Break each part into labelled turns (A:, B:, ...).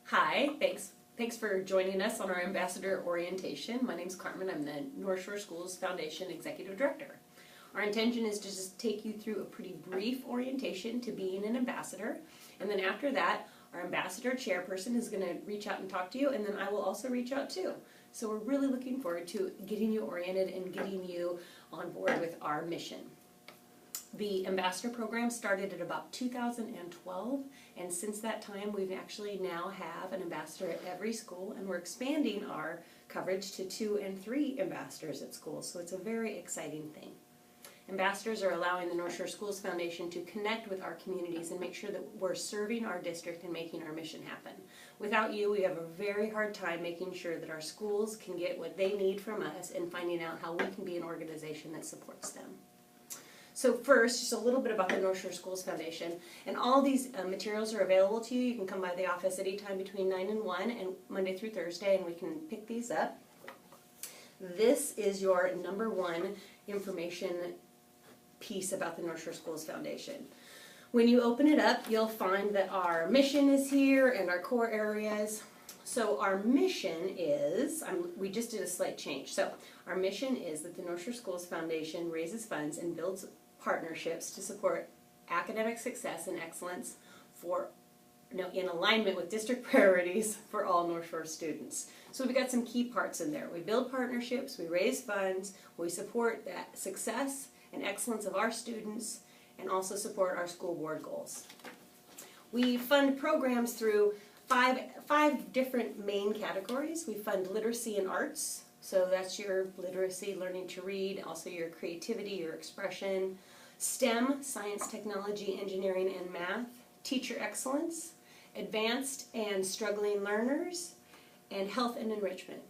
A: Hi, thanks for joining us on our Ambassador Orientation. My name's Carmen. I'm the North Shore Schools Foundation Executive Director. Our intention is to just take you through a pretty brief orientation to being an ambassador, and then after that, our ambassador chairperson is going to reach out and talk to you, and then I will also reach out too. So we're really looking forward to getting you oriented and getting you on board with our mission. The ambassador program started at about 2012, and since that time we've actually now have an ambassador at every school, and we're expanding our coverage to 2 and 3 ambassadors at schools, so it's a very exciting thing. Ambassadors are allowing the North Shore Schools Foundation to connect with our communities and make sure that we're serving our district and making our mission happen. Without you, we have a very hard time making sure that our schools can get what they need from us and finding out how we can be an organization that supports them. So first, just a little bit about the North Shore Schools Foundation. And all these materials are available to you. You can come by the office anytime between 9 and 1 and Monday through Thursday, and we can pick these up. This is your #1 information piece about the North Shore Schools Foundation. When you open it up, you'll find that our mission is here and our core areas. So our mission is, we just did a slight change. So our mission is that the North Shore Schools Foundation raises funds and builds partnerships to support academic success and excellence in alignment with district priorities for all North Shore students. So we've got some key parts in there. We build partnerships, we raise funds, we support that success and excellence of our students, and also support our school board goals. We fund programs through five different main categories. We fund literacy and arts, so that's your literacy, learning to read, also your creativity, your expression. STEM, science, technology, engineering, and math. Teacher excellence, advanced and struggling learners, and health and enrichment.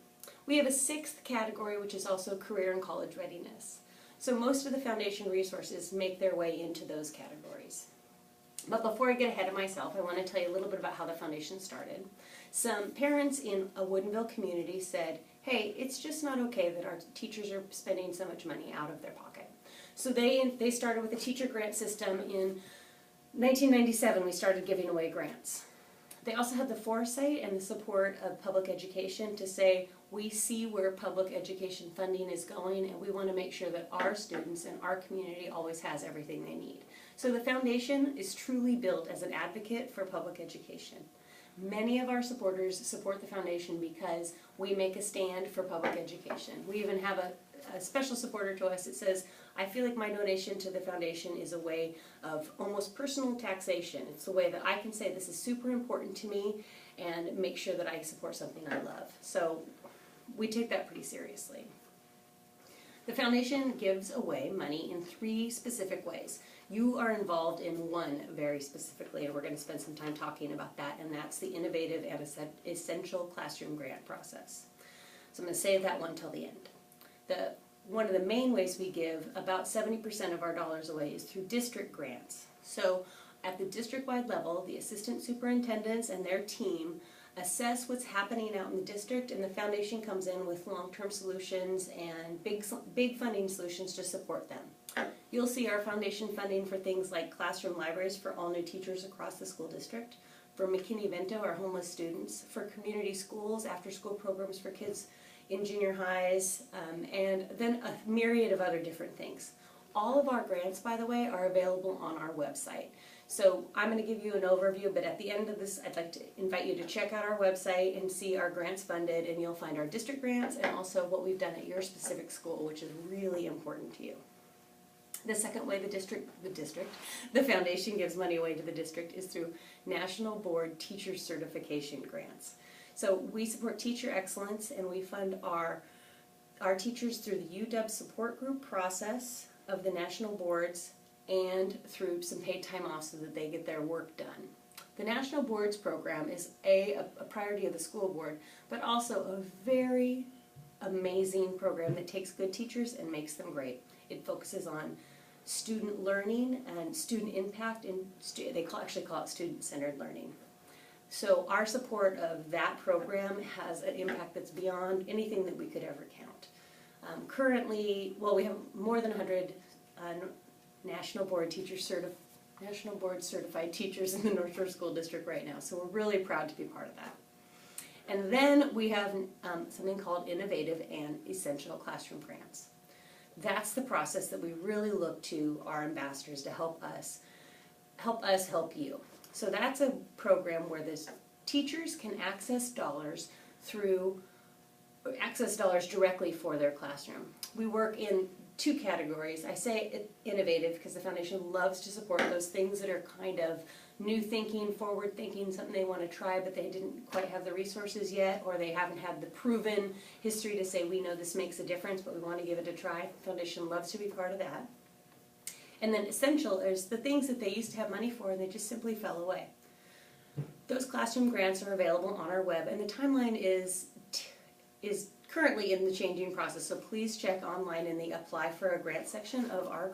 A: We have a 6th category, which is also career and college readiness. So most of the foundation resources make their way into those categories. But before I get ahead of myself, I want to tell you a little bit about how the foundation started. Some parents in a Woodinville community said, hey, it's just not okay that our teachers are spending so much money out of their pocket. So they started with a teacher grant system. In 1997, we started giving away grants. They also had the foresight and the support of public education to say, we see where public education funding is going, and we want to make sure that our students and our community always has everything they need. So the foundation is truly built as an advocate for public education. Many of our supporters support the foundation because we make a stand for public education. We even have a special supporter to us that says, I feel like my donation to the foundation is a way of almost personal taxation. It's a way that I can say this is super important to me and make sure that I support something I love. So we take that pretty seriously. The foundation gives away money in 3 specific ways. You are involved in one very specifically, and we're going to spend some time talking about that, and that's the innovative and essential classroom grant process. So I'm going to save that one till the end. One of the main ways we give about 70% of our dollars away is through district grants. So at the district-wide level, the assistant superintendents and their team assess what's happening out in the district, and the foundation comes in with long-term solutions and big funding solutions to support them. You'll see our foundation funding for things like classroom libraries for all new teachers across the school district, for McKinney-Vento, our homeless students, for community schools, after-school programs for kids in junior highs, and then a myriad of other different things. All of our grants, by the way, are available on our website. So I'm going to give you an overview, but at the end of this, I'd like to invite you to check out our website and see our grants funded, and you'll find our district grants and also what we've done at your specific school, which is really important to you. The second way the foundation gives money away to the district is through National Board Teacher Certification Grants. So we support teacher excellence, and we fund our teachers through the UW support group process of the national boards and through some paid time off so that they get their work done. The National Boards program is a priority of the school board, but also a very amazing program that takes good teachers and makes them great. It focuses on student learning and student impact, and they actually call it student-centered learning. So our support of that program has an impact that's beyond anything that we could ever count. Currently, we have more than 100 National Board certified teachers in the North Shore School District right now, so we're really proud to be part of that. And then we have something called innovative and essential classroom grants. That's the process that we really look to our ambassadors to help us help you. So that's a program where teachers can access dollars directly for their classroom. We work in two categories. I say innovative because the foundation loves to support those things that are kind of new thinking, forward thinking, something they want to try but they didn't quite have the resources yet, or they haven't had the proven history to say we know this makes a difference but we want to give it a try. The foundation loves to be part of that. And then essential is the things that they used to have money for and they just simply fell away. Those classroom grants are available on our web, and the timeline is currently in the changing process, so please check online in the apply for a grant section of our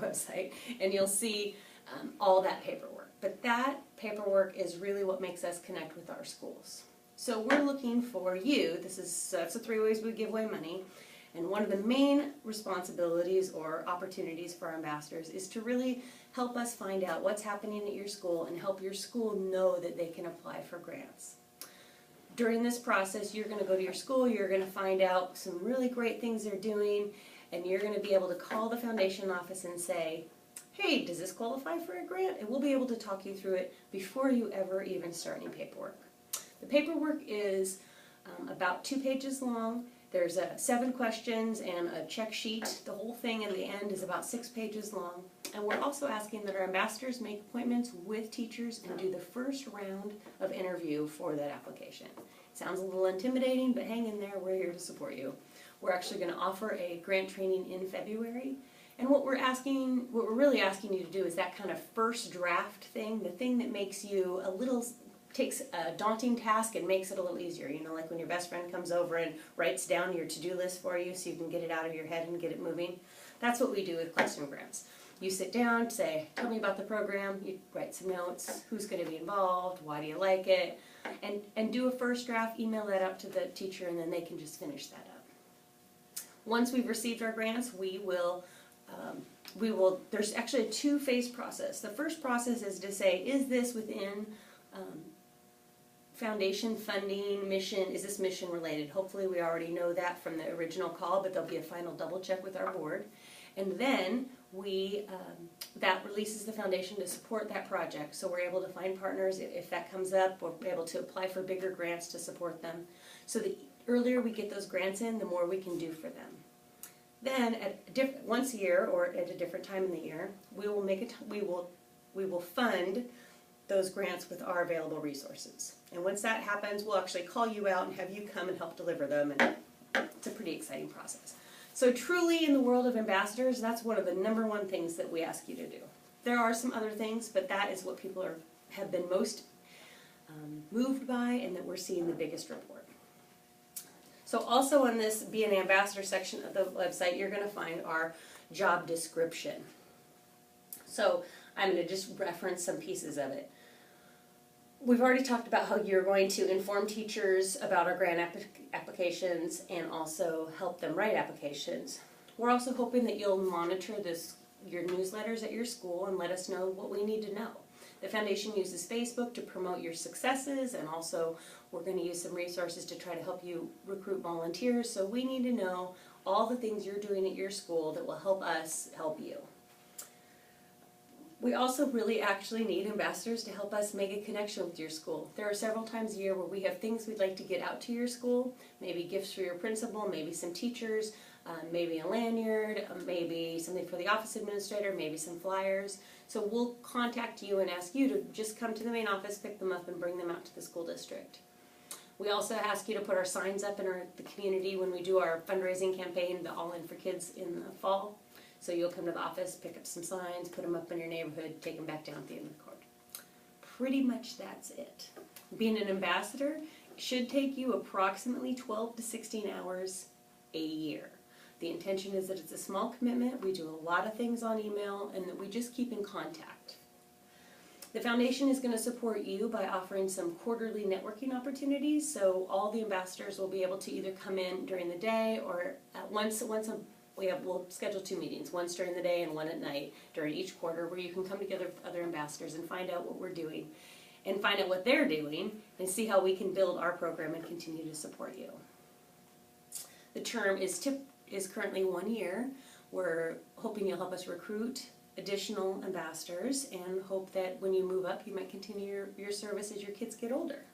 A: website, and you'll see all that paperwork. But that paperwork is really what makes us connect with our schools. So we're looking for you. That's the 3 ways we give away money. And one of the main responsibilities or opportunities for our ambassadors is to really help us find out what's happening at your school and help your school know that they can apply for grants. During this process, you're going to go to your school, you're going to find out some really great things they're doing, and you're going to be able to call the foundation office and say, hey, does this qualify for a grant? And we'll be able to talk you through it before you ever even start any paperwork. The paperwork is about 2 pages long. There's 7 questions and a check sheet. The whole thing in the end is about 6 pages long. And we're also asking that our ambassadors make appointments with teachers and do the first round of interview for that application. Sounds a little intimidating, but hang in there, we're here to support you. We're actually going to offer a grant training in February. And what we're really asking you to do is that kind of first draft thing, the thing that makes you takes a daunting task and makes it a little easier. You know, like when your best friend comes over and writes down your to-do list for you so you can get it out of your head and get it moving. That's what we do with classroom grants. You sit down, say, tell me about the program, you write some notes, who's going to be involved, why do you like it, and do a first draft, email that out to the teacher, and then they can just finish that up. Once we've received our grants, there's actually a 2-phase process. The first process is to say, is this within foundation funding, mission, is this mission related? Hopefully we already know that from the original call, but there'll be a final double check with our board. And then that releases the foundation to support that project. So we're able to find partners if that comes up. We're able to apply for bigger grants to support them. So the earlier we get those grants in, the more we can do for them. Then once a year or at a different time in the year, we will fund those grants with our available resources. And once that happens, we'll actually call you out and have you come and help deliver them, and it's a pretty exciting process. So truly in the world of ambassadors, that's one of the #1 things that we ask you to do. There are some other things, but that is what people have been most moved by and that we're seeing the biggest report. So also on this Be an Ambassador section of the website, you're going to find our job description. So I'm going to just reference some pieces of it. We've already talked about how you're going to inform teachers about our grant applications and also help them write applications. We're also hoping that you'll monitor your newsletters at your school and let us know what we need to know. The foundation uses Facebook to promote your successes, and also we're going to use some resources to try to help you recruit volunteers. So we need to know all the things you're doing at your school that will help us help you. We also really actually need ambassadors to help us make a connection with your school. There are several times a year where we have things we'd like to get out to your school, maybe gifts for your principal, maybe some teachers, maybe a lanyard, maybe something for the office administrator, maybe some flyers. So we'll contact you and ask you to just come to the main office, pick them up, and bring them out to the school district. We also ask you to put our signs up in the community when we do our fundraising campaign, the All In for Kids in the fall. So you'll come to the office, pick up some signs, put them up in your neighborhood, take them back down at the end of the court. Pretty much that's it. Being an ambassador should take you approximately 12 to 16 hours a year. The intention is that it's a small commitment, we do a lot of things on email, and that we just keep in contact. The foundation is going to support you by offering some quarterly networking opportunities, so all the ambassadors will be able to either come in during the day or we'll schedule 2 meetings, once during the day and one at night during each quarter, where you can come together with other ambassadors and find out what we're doing. and find out what they're doing and see how we can build our program and continue to support you. The term is currently 1 year. We're hoping you'll help us recruit additional ambassadors and hope that when you move up you might continue your service as your kids get older.